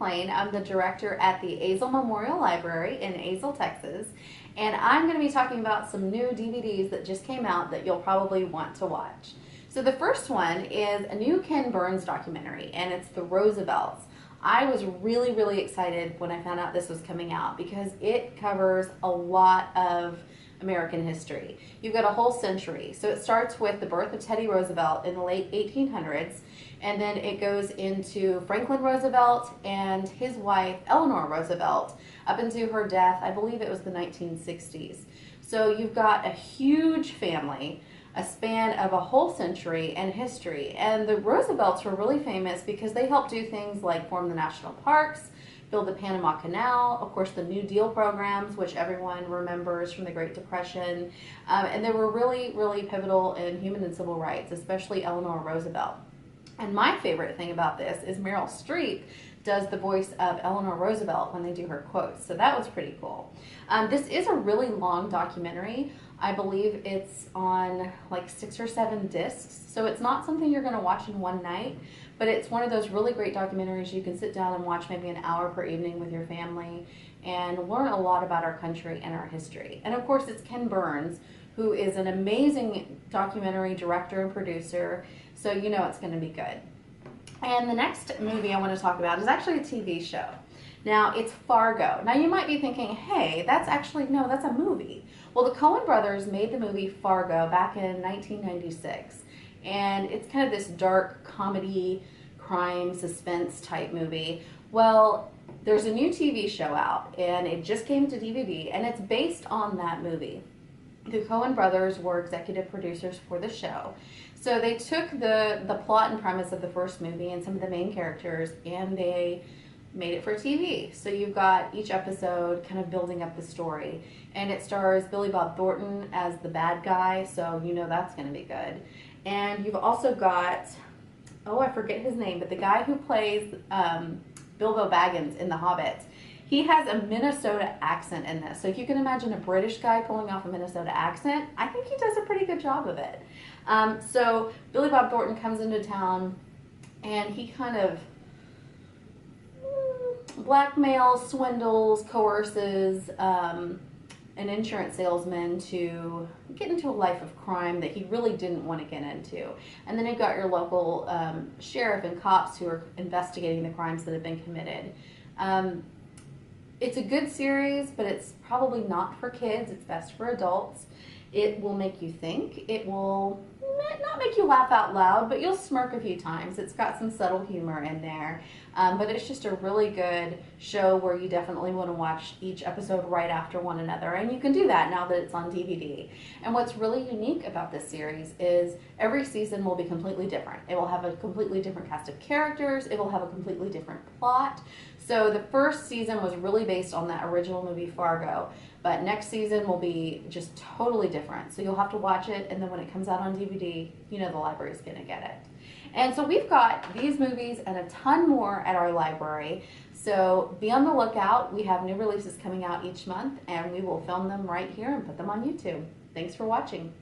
McLean. I'm the director at the Azle Memorial Library in Azle, Texas, and I'm going to be talking about some new DVDs that just came out that you'll probably want to watch. So the first one is a new Ken Burns documentary, and it's The Roosevelts. I was really excited when I found out this was coming out because it covers a lot of American history. You've got a whole century. So it starts with the birth of Teddy Roosevelt in the late 1800s, and then it goes into Franklin Roosevelt and his wife Eleanor Roosevelt up into her death. I believe it was the 1960s. So you've got a huge family, a span of a whole century and history. And the Roosevelts were really famous because they helped do things like form the national parks, build the Panama Canal, of course the New Deal programs, which everyone remembers from the Great Depression. And they were really pivotal in human and civil rights, especially Eleanor Roosevelt. And my favorite thing about this is Meryl Streep does the voice of Eleanor Roosevelt when they do her quotes. So that was pretty cool. This is a really long documentary. I believe it's on like 6 or 7 discs. So it's not something you're going to watch in one night, but it's one of those really great documentaries you can sit down and watch maybe an hour per evening with your family and learn a lot about our country and our history. And of course it's Ken Burns, who is an amazing documentary director and producer, so you know it's going to be good. And the next movie I want to talk about is actually a TV show. Now, it's Fargo. Now, you might be thinking, hey, that's a movie. Well, the Coen brothers made the movie Fargo back in 1996, and it's kind of this dark comedy, crime, suspense type movie. Well, there's a new TV show out, and it just came to DVD, and it's based on that movie. The Coen brothers were executive producers for the show. So they took the plot and premise of the first movie and some of the main characters, and they made it for TV. So you've got each episode kind of building up the story. And it stars Billy Bob Thornton as the bad guy, so you know that's going to be good. And you've also got, oh, I forget his name, but the guy who plays Bilbo Baggins in The Hobbit, he has a Minnesota accent in this. So if you can imagine a British guy pulling off a Minnesota accent, I think he does a pretty good job of it. So Billy Bob Thornton comes into town, and he kind of blackmails, swindles, coerces an insurance salesman to get into a life of crime that he really didn't want to get into. And then you've got your local sheriff and cops who are investigating the crimes that have been committed. It's a good series, but it's probably not for kids. It's best for adults. It will make you think. It will not make you laugh out loud, but you'll smirk a few times. It's got some subtle humor in there. But it's just a really good show where you definitely want to watch each episode right after one another. And you can do that now that it's on DVD. And what's really unique about this series is every season will be completely different. It will have a completely different cast of characters. It will have a completely different plot. So the first season was really based on that original movie Fargo, but next season will be just totally different. So you'll have to watch it, and then when it comes out on DVD, you know the library's going to get it. And so we've got these movies and a ton more at our library. So be on the lookout. We have new releases coming out each month, and we will film them right here and put them on YouTube. Thanks for watching.